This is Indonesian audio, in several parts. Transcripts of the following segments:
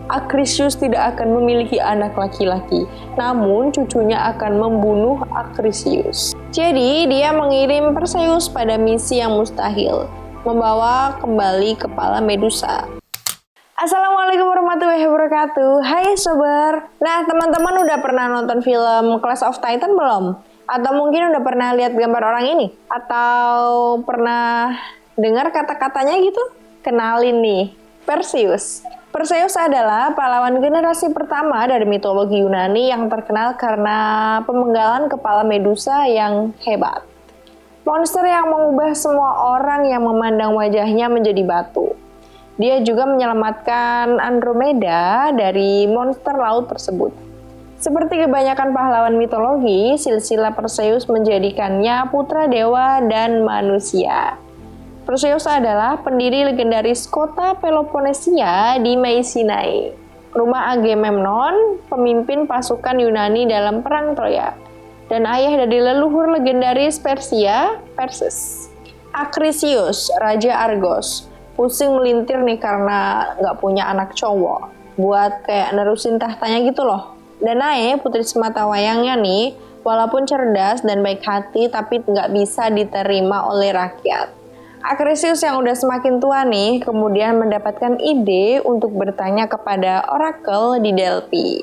Acrisius tidak akan memiliki anak laki-laki, namun cucunya akan membunuh Acrisius. Jadi dia mengirim Perseus pada misi yang mustahil, membawa kembali kepala Medusa. Assalamualaikum warahmatullahi wabarakatuh. Hai sober. Nah, teman-teman udah pernah nonton film Clash of Titan belum? Atau mungkin udah pernah lihat gambar orang ini? Atau pernah dengar kata-katanya gitu? Kenalin nih, Perseus. Perseus adalah pahlawan generasi pertama dari mitologi Yunani yang terkenal karena pemenggalan kepala Medusa yang hebat. Monster yang mengubah semua orang yang memandang wajahnya menjadi batu. Dia juga menyelamatkan Andromeda dari monster laut tersebut. Seperti kebanyakan pahlawan mitologi, silsilah Perseus menjadikannya putra dewa dan manusia. Perseus adalah pendiri legendaris kota Peloponnesia di Mycenae, rumah Agamemnon, pemimpin pasukan Yunani dalam Perang Troya, dan ayah dari leluhur legendaris Persia, Perses. Acrisius, Raja Argos, pusing melintir nih karena nggak punya anak cowok, buat kayak nerusin tahtanya gitu loh. Danae, putri sematawayangnya nih, walaupun cerdas dan baik hati, tapi nggak bisa diterima oleh rakyat. Acrisius yang udah semakin tua nih, kemudian mendapatkan ide untuk bertanya kepada orakel di Delphi.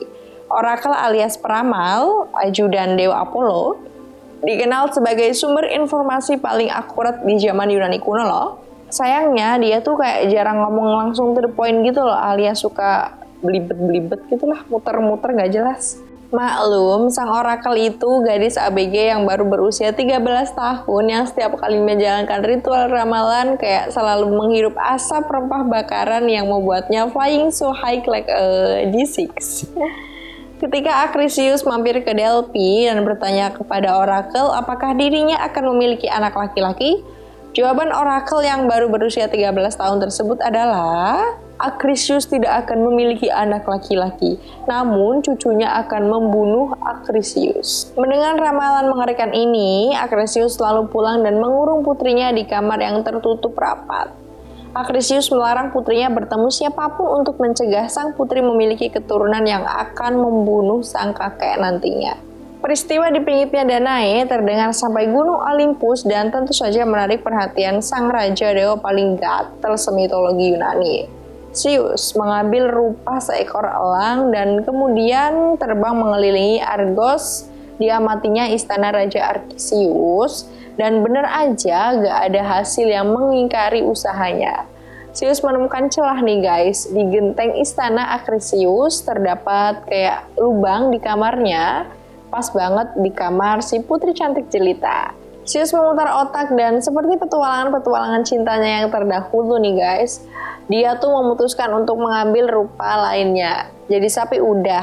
Orakel alias peramal, ajudan dewa Apollo, dikenal sebagai sumber informasi paling akurat di zaman Yunani kuno loh. Sayangnya dia tuh kayak jarang ngomong langsung to the point gitu loh, alias suka belibet-belibet gitulah, muter-muter gak jelas. Maklum, sang orakel itu gadis ABG yang baru berusia 13 tahun yang setiap kali menjalankan ritual ramalan kayak selalu menghirup asap rempah bakaran yang membuatnya flying so high like a D6. Ketika Acrisius mampir ke Delphi dan bertanya kepada orakel apakah dirinya akan memiliki anak laki-laki, jawaban orakel yang baru berusia 13 tahun tersebut adalah Acrisius tidak akan memiliki anak laki-laki, namun cucunya akan membunuh Acrisius. Mendengar ramalan mengerikan ini, Acrisius selalu pulang dan mengurung putrinya di kamar yang tertutup rapat. Acrisius melarang putrinya bertemu siapapun untuk mencegah sang putri memiliki keturunan yang akan membunuh sang kakek nantinya. Peristiwa di pinggirnya Danae terdengar sampai gunung Olympus dan tentu saja menarik perhatian sang raja dewa paling gatel semitologi Yunani. Zeus mengambil rupa seekor elang dan kemudian terbang mengelilingi Argos, diamatinya istana Raja Archesius, dan benar aja gak ada hasil yang mengingkari usahanya. Zeus menemukan celah nih guys, di genteng istana Acrisius terdapat kayak lubang di kamarnya, pas banget di kamar si putri cantik jelita. Zeus memutar otak dan seperti petualangan-petualangan cintanya yang terdahulu nih guys, dia tuh memutuskan untuk mengambil rupa lainnya. Jadi sapi udah,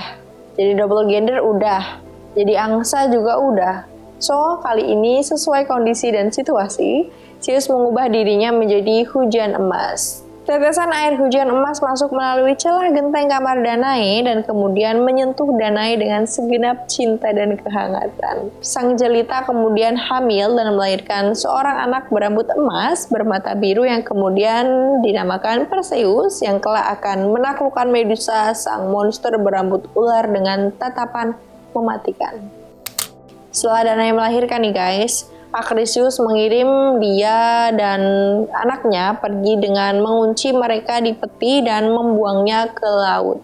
jadi double gender udah, jadi angsa juga udah. So, kali ini sesuai kondisi dan situasi, Zeus mengubah dirinya menjadi hujan emas. Tetesan air hujan emas masuk melalui celah genteng kamar Danae dan kemudian menyentuh Danae dengan segenap cinta dan kehangatan. Sang jelita kemudian hamil dan melahirkan seorang anak berambut emas bermata biru yang kemudian dinamakan Perseus yang kelak akan menaklukkan Medusa, sang monster berambut ular dengan tatapan mematikan. Setelah Danae melahirkan nih guys, Acrisius mengirim dia dan anaknya pergi dengan mengunci mereka di peti dan membuangnya ke laut.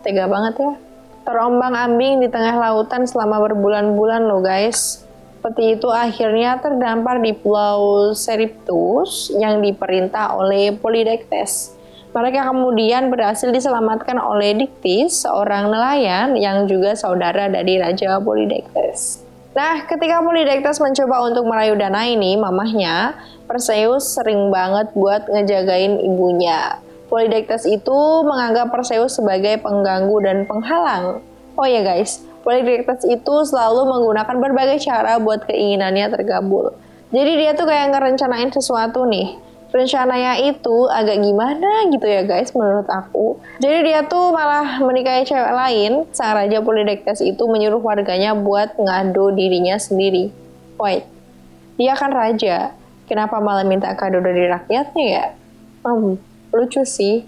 Tega banget ya. Terombang-ambing di tengah lautan selama berbulan-bulan loh guys. Peti itu akhirnya terdampar di pulau Seriptus yang diperintah oleh Polydectes. Mereka kemudian berhasil diselamatkan oleh Dictys, seorang nelayan yang juga saudara dari Raja Polydectes. Nah, ketika Polydectes mencoba untuk merayu Danae ini, mamahnya, Perseus sering banget buat ngejagain ibunya. Polydectes itu menganggap Perseus sebagai pengganggu dan penghalang. Oh ya guys, Polydectes itu selalu menggunakan berbagai cara buat keinginannya terkabul. Jadi dia tuh kayak ngerencanain sesuatu nih. Rencananya itu agak gimana gitu ya guys menurut aku. Jadi dia tuh malah menikahi cewek lain. Sang Raja Polydectes itu menyuruh warganya buat ngadu dirinya sendiri. Wait, dia kan raja, kenapa malah minta kado dari rakyatnya ya? Lucu sih.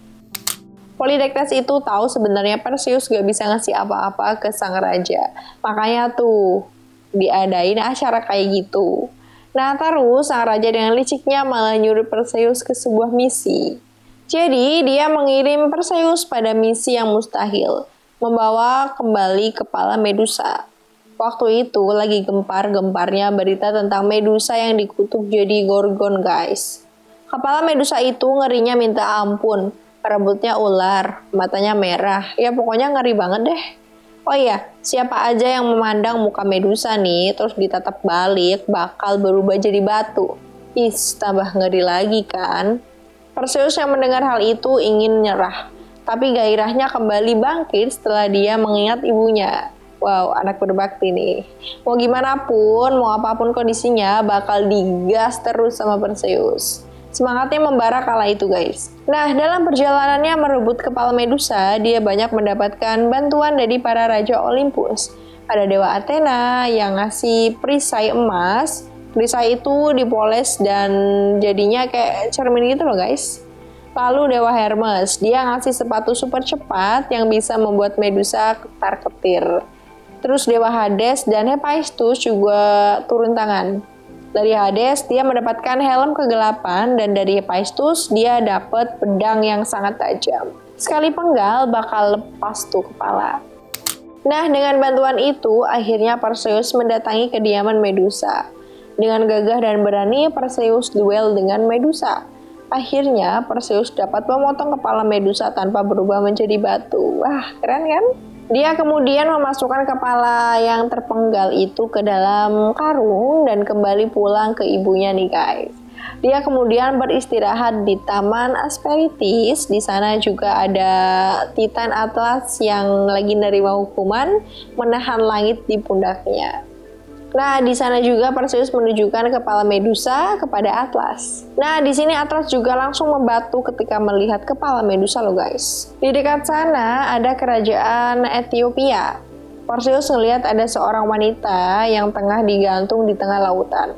Polydectes itu tahu sebenarnya Perseus gak bisa ngasih apa-apa ke sang raja. Makanya tuh diadain acara kayak gitu. Nah terus sang raja dengan liciknya malah nyuruh Perseus ke sebuah misi. Jadi dia mengirim Perseus pada misi yang mustahil, membawa kembali kepala Medusa. Waktu itu lagi gempar-gemparnya berita tentang Medusa yang dikutuk jadi Gorgon guys. Kepala Medusa itu ngerinya minta ampun. Rambutnya ular, matanya merah, ya pokoknya ngeri banget deh. Oh iya, siapa aja yang memandang muka Medusa nih, terus ditatap balik, bakal berubah jadi batu. Tambah ngeri lagi kan? Perseus yang mendengar hal itu ingin nyerah, tapi gairahnya kembali bangkit setelah dia mengingat ibunya. Wow, anak berbakti nih. Mau gimana pun, mau apapun kondisinya, bakal digas terus sama Perseus. Semangatnya membara kala itu guys. Nah dalam perjalanannya merebut kepala Medusa, dia banyak mendapatkan bantuan dari para raja Olympus. Ada Dewa Athena yang ngasih perisai emas. Perisai itu dipoles dan jadinya kayak cermin gitu loh guys. Lalu Dewa Hermes, dia ngasih sepatu super cepat yang bisa membuat Medusa ketar-ketir. Terus Dewa Hades dan Hephaestus juga turun tangan. Dari Hades, dia mendapatkan helm kegelapan, dan dari Hephaestus, dia dapat pedang yang sangat tajam. Sekali penggal, bakal lepas tuh kepala. Nah, dengan bantuan itu, akhirnya Perseus mendatangi kediaman Medusa. Dengan gagah dan berani, Perseus duel dengan Medusa. Akhirnya, Perseus dapat memotong kepala Medusa tanpa berubah menjadi batu. Wah, keren kan? Dia kemudian memasukkan kepala yang terpenggal itu ke dalam karung dan kembali pulang ke ibunya nih guys. Dia kemudian beristirahat di Taman Asperities. Di sana juga ada Titan Atlas yang lagi nerima hukuman menahan langit di pundaknya. Nah, di sana juga Perseus menunjukkan kepala Medusa kepada Atlas. Nah, di sini Atlas juga langsung membatu ketika melihat kepala Medusa loh guys. Di dekat sana ada kerajaan Ethiopia. Perseus ngelihat ada seorang wanita yang tengah digantung di tengah lautan.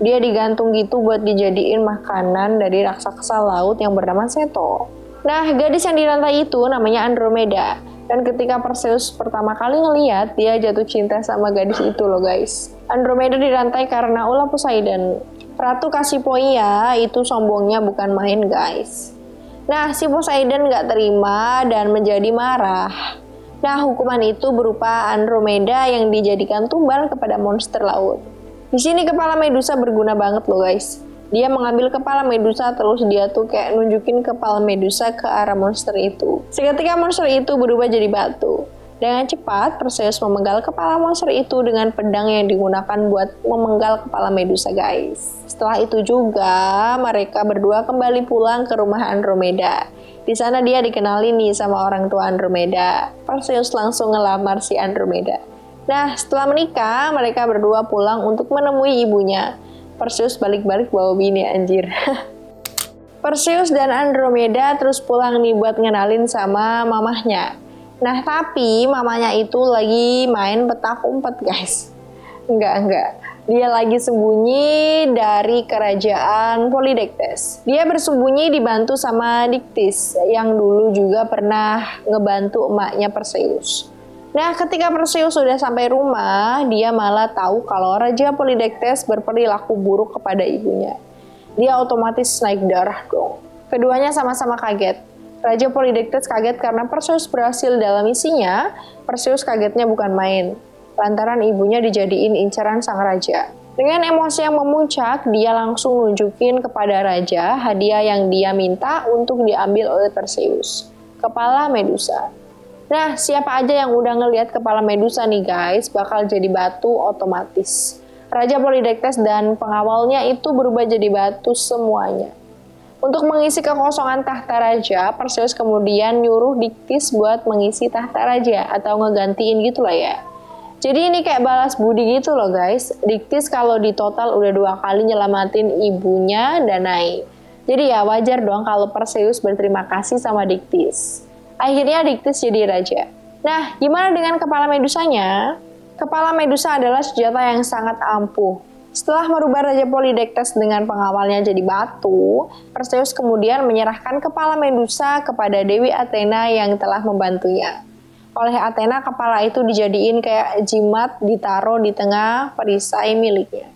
Dia digantung gitu buat dijadiin makanan dari raksasa laut yang bernama Seto. Nah, gadis yang dirantai itu namanya Andromeda. Dan ketika Perseus pertama kali ngeliat, dia jatuh cinta sama gadis itu loh guys. Andromeda dirantai karena ulah Poseidon. Ratu Kasipoia itu sombongnya bukan main guys. Nah, si Poseidon gak terima dan menjadi marah. Nah, hukuman itu berupa Andromeda yang dijadikan tumbal kepada monster laut. Di sini kepala Medusa berguna banget loh guys. Dia mengambil kepala Medusa, terus dia tuh kayak nunjukin kepala Medusa ke arah monster itu. Seketika monster itu berubah jadi batu. Dengan cepat, Perseus memenggal kepala monster itu dengan pedang yang digunakan buat memenggal kepala Medusa guys. Setelah itu juga, mereka berdua kembali pulang ke rumah Andromeda. Di sana dia dikenali nih sama orang tua Andromeda. Perseus langsung ngelamar si Andromeda. Nah, setelah menikah, mereka berdua pulang untuk menemui ibunya. Perseus balik-balik bawa bini anjir. Perseus dan Andromeda terus pulang nih buat ngenalin sama mamahnya. Nah tapi mamanya itu lagi main petak umpet guys. Enggak. Dia lagi sembunyi dari kerajaan Polydectes. Dia bersembunyi dibantu sama Dictys yang dulu juga pernah ngebantu emaknya Perseus. Nah, ketika Perseus sudah sampai rumah, dia malah tahu kalau Raja Polydectes berperilaku buruk kepada ibunya. Dia otomatis naik darah dong. Keduanya sama-sama kaget. Raja Polydectes kaget karena Perseus berhasil dalam misinya. Perseus kagetnya bukan main, lantaran ibunya dijadiin incaran sang raja. Dengan emosi yang memuncak, dia langsung nunjukin kepada raja hadiah yang dia minta untuk diambil oleh Perseus. Kepala Medusa. Nah, siapa aja yang udah ngelihat kepala Medusa nih guys, bakal jadi batu otomatis. Raja Polydectes dan pengawalnya itu berubah jadi batu semuanya. Untuk mengisi kekosongan tahta raja, Perseus kemudian nyuruh Dictys buat mengisi tahta raja atau ngegantiin gitu lah ya. Jadi ini kayak balas budi gitu loh guys. Dictys kalau di total udah 2 kali nyelamatin ibunya Danae. Jadi ya wajar dong kalau Perseus berterima kasih sama Dictys. Akhirnya Dictys jadi raja. Nah, gimana dengan kepala Medusanya? Kepala Medusa adalah senjata yang sangat ampuh. Setelah merubah Raja Polydectes dengan pengawalnya jadi batu, Perseus kemudian menyerahkan kepala Medusa kepada Dewi Athena yang telah membantunya. Oleh Athena, kepala itu dijadiin kayak jimat, ditaruh di tengah perisai miliknya.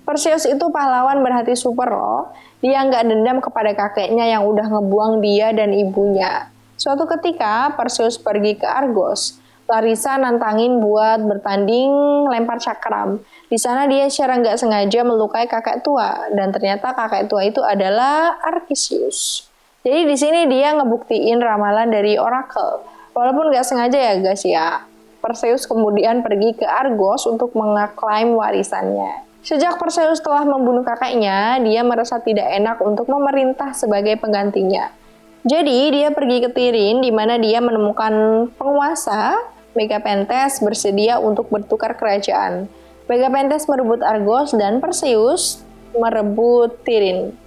Perseus itu pahlawan berhati super loh. Dia nggak dendam kepada kakeknya yang udah ngebuang dia dan ibunya. Suatu ketika, Perseus pergi ke Argos. Larissa nantangin buat bertanding lempar cakram. Di sana dia secara nggak sengaja melukai kakek tua, dan ternyata kakek tua itu adalah Archesius. Jadi di sini dia ngebuktiin ramalan dari Oracle. Walaupun nggak sengaja ya guys ya. Perseus kemudian pergi ke Argos untuk mengeklaim warisannya. Sejak Perseus telah membunuh kakeknya, dia merasa tidak enak untuk memerintah sebagai penggantinya. Jadi dia pergi ke Tirin di mana dia menemukan penguasa. Megapenthes bersedia untuk bertukar kerajaan. Megapenthes merebut Argos dan Perseus merebut Tirin.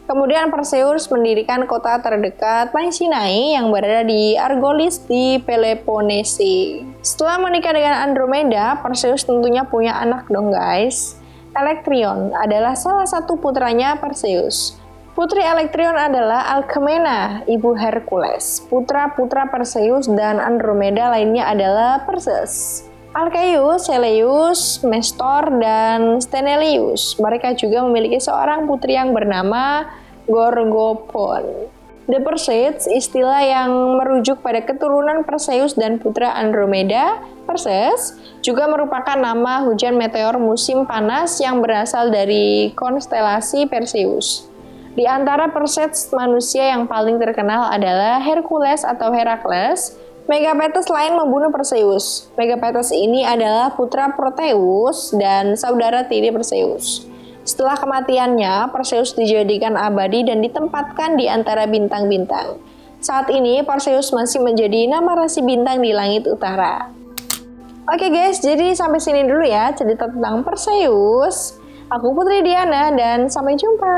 Kemudian Perseus mendirikan kota terdekat Mycenae yang berada di Argolis di Peloponnese. Setelah menikah dengan Andromeda, Perseus tentunya punya anak dong guys. Elektrion adalah salah satu putranya Perseus. Putri Elektrion adalah Alcmena, ibu Hercules. Putra-putra Perseus dan Andromeda lainnya adalah Perses, Alcaeus, Celeus, Mestor, dan Sthenelus. Mereka juga memiliki seorang putri yang bernama Gorgopon. The Perseids, istilah yang merujuk pada keturunan Perseus dan putra Andromeda. Perses juga merupakan nama hujan meteor musim panas yang berasal dari konstelasi Perseus. Di antara Perseids manusia yang paling terkenal adalah Hercules atau Herakles. Megapenthes lain membunuh Perseus. Megapenthes ini adalah putra Proteus dan saudara tiri Perseus. Setelah kematiannya, Perseus dijadikan abadi dan ditempatkan di antara bintang-bintang. Saat ini, Perseus masih menjadi nama rasi bintang di langit utara. Oke guys, jadi sampai sini dulu ya cerita tentang Perseus. Aku Putri Diana dan sampai jumpa.